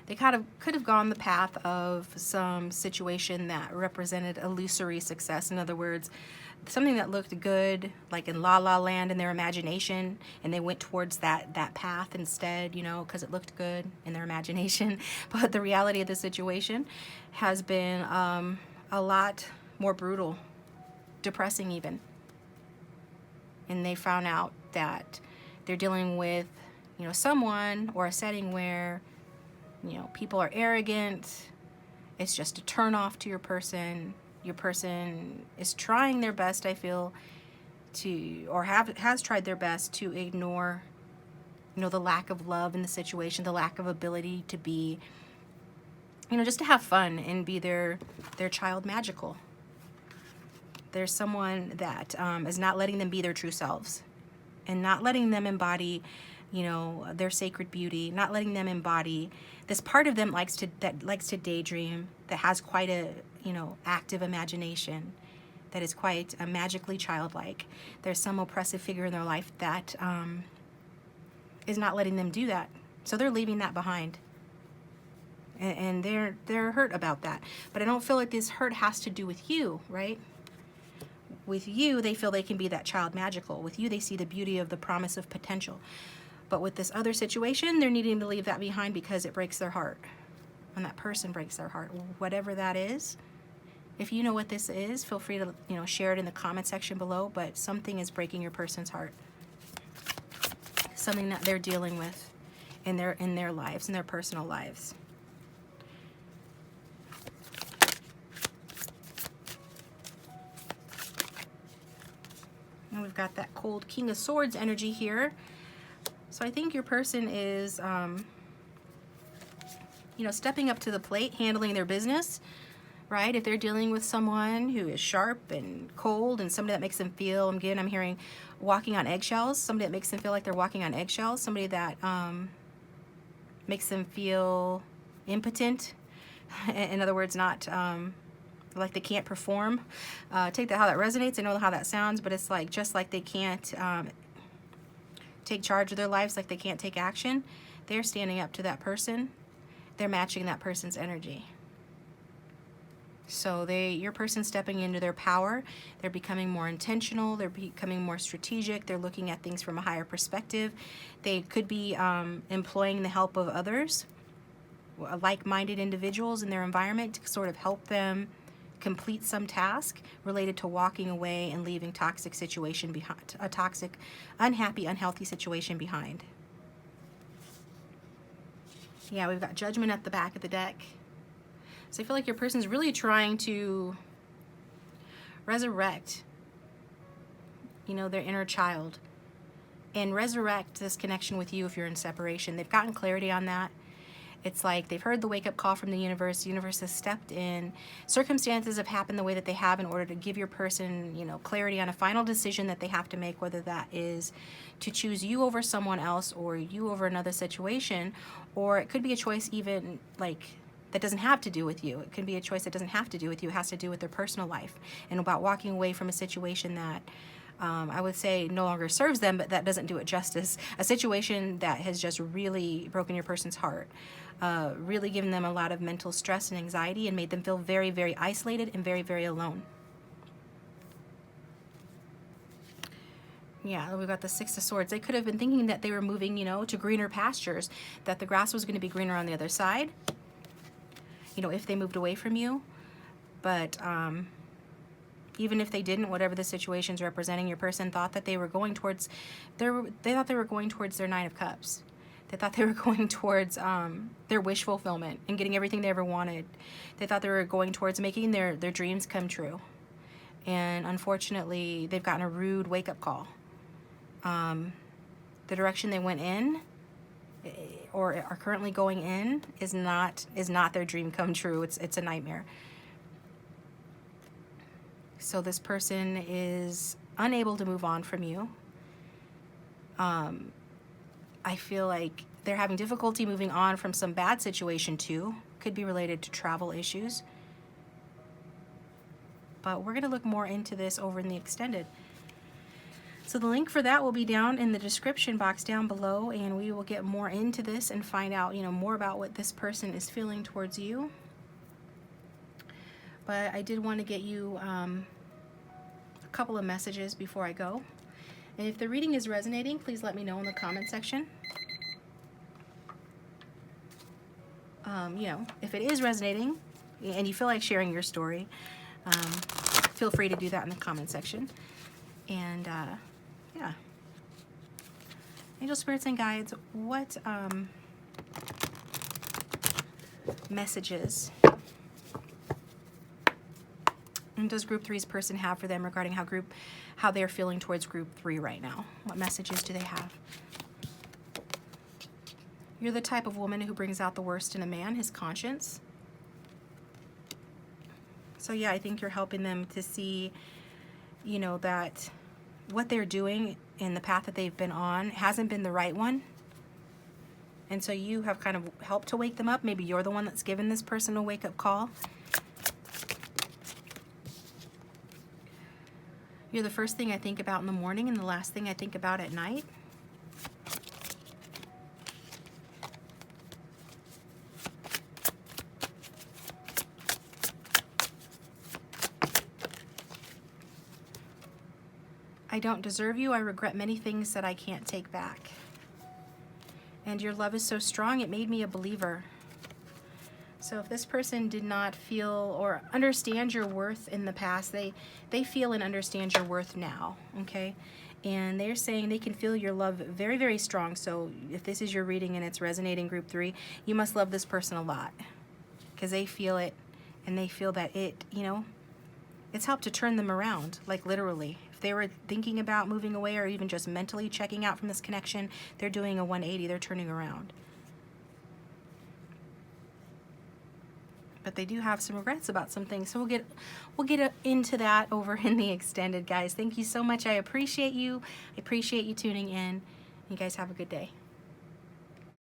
They kind of could have gone the path of some situation that represented illusory success. In other words, something that looked good, like in La La Land in their imagination, and they went towards that path instead, you know, because it looked good in their imagination. But the reality of the situation has been a lot more brutal, depressing even. And they found out that they're dealing with, you know, someone or a setting where, you know, people are arrogant. It's just a turn off to your person. Your person is trying their best, I feel, to, or has tried their best to ignore, you know, the lack of love in the situation, the lack of ability to be, you know, just to have fun and be their child magical. There's someone that is not letting them be their true selves and not letting them embody, you know, their sacred beauty, not letting them embody this part of them that likes to daydream, that has quite a, you know, active imagination, that is quite magically childlike. There's some oppressive figure in their life that is not letting them do that. So they're leaving that behind. And they're hurt about that. But I don't feel like this hurt has to do with you, right? With you, they feel they can be that child magical. With you, they see the beauty of the promise of potential. But with this other situation, they're needing to leave that behind because it breaks their heart. And that person breaks their heart. Whatever that is, if you know what this is, feel free to, you know, share it in the comment section below. But something is breaking your person's heart. Something that they're dealing with in their lives, in their personal lives. And we've got that cold King of Swords energy here. So I think your person is you know, stepping up to the plate, handling their business, right? If they're dealing with someone who is sharp and cold and somebody that makes them feel, again, I'm hearing walking on eggshells, somebody that makes them feel like they're walking on eggshells, somebody that makes them feel impotent. In other words, not like they can't perform. Take that how that resonates. I know how that sounds, but it's like just like they can't take charge of their lives, like they can't take action. They're standing up to that person. They're matching that person's energy. So your person stepping into their power, they're becoming more intentional, they're becoming more strategic, they're looking at things from a higher perspective. They could be employing the help of others, like-minded individuals in their environment to sort of help them complete some task related to walking away and leaving toxic situation behind, a toxic, unhappy, unhealthy situation behind. Yeah, we've got Judgment at the back of the deck. So I feel like your person's really trying to resurrect, you know, their inner child and resurrect this connection with you if you're in separation. They've gotten clarity on that. It's like they've heard the wake-up call from the universe. The universe has stepped in. Circumstances have happened the way that they have in order to give your person, you know, clarity on a final decision that they have to make, whether that is to choose you over someone else or you over another situation, or it could be a choice even like that doesn't have to do with you. It can be a choice that doesn't have to do with you. It has to do with their personal life and about walking away from a situation that I would say no longer serves them, but that doesn't do it justice. A situation that has just really broken your person's heart, really given them a lot of mental stress and anxiety and made them feel very, very isolated and very, very alone. Yeah, we've got the Six of Swords. They could have been thinking that they were moving, you know, to greener pastures, that the grass was going to be greener on the other side, you know, if they moved away from you. But even if they didn't, whatever the situation's representing, your person thought that they were going towards their Nine of Cups. They thought they were going towards their wish fulfillment and getting everything they ever wanted. They thought they were going towards making their dreams come true. And unfortunately, they've gotten a rude wake-up call. The direction they went in or are currently going in is not their dream come true. It's a nightmare. So this person is unable to move on from you. I feel like they're having difficulty moving on from some bad situation too. Could be related to travel issues. But we're going to look more into this over in the extended. So the link for that will be down in the description box down below, and we will get more into this and find out, you know, more about what this person is feeling towards you. But I did want to get you a couple of messages before I go. And if the reading is resonating, please let me know in the comment section. You know, if it is resonating and you feel like sharing your story, feel free to do that in the comment section. And yeah, angel spirits and guides, what messages does group 3's person have for them regarding how they're feeling towards group 3 right now? What messages do they have? You're the type of woman who brings out the worst in a man, his conscience. So yeah, I think you're helping them to see, you know, that what they're doing in the path that they've been on hasn't been the right one. And so you have kind of helped to wake them up. Maybe you're the one that's given this person a wake-up call. You're the first thing I think about in the morning and the last thing I think about at night. I don't deserve you. I regret many things that I can't take back. And your love is so strong, it made me a believer. So if this person did not feel or understand your worth in the past, they feel and understand your worth now, okay? And they're saying they can feel your love very, very strong. So if this is your reading and it's resonating group 3, you must love this person a lot because they feel it and they feel that it, you know, it's helped to turn them around, like literally. If they were thinking about moving away or even just mentally checking out from this connection, they're doing a 180, they're turning around. but they do have some regrets about some things. So we'll get into that over in the extended, guys. Thank you so much. I appreciate you. I appreciate you tuning in. You guys have a good day.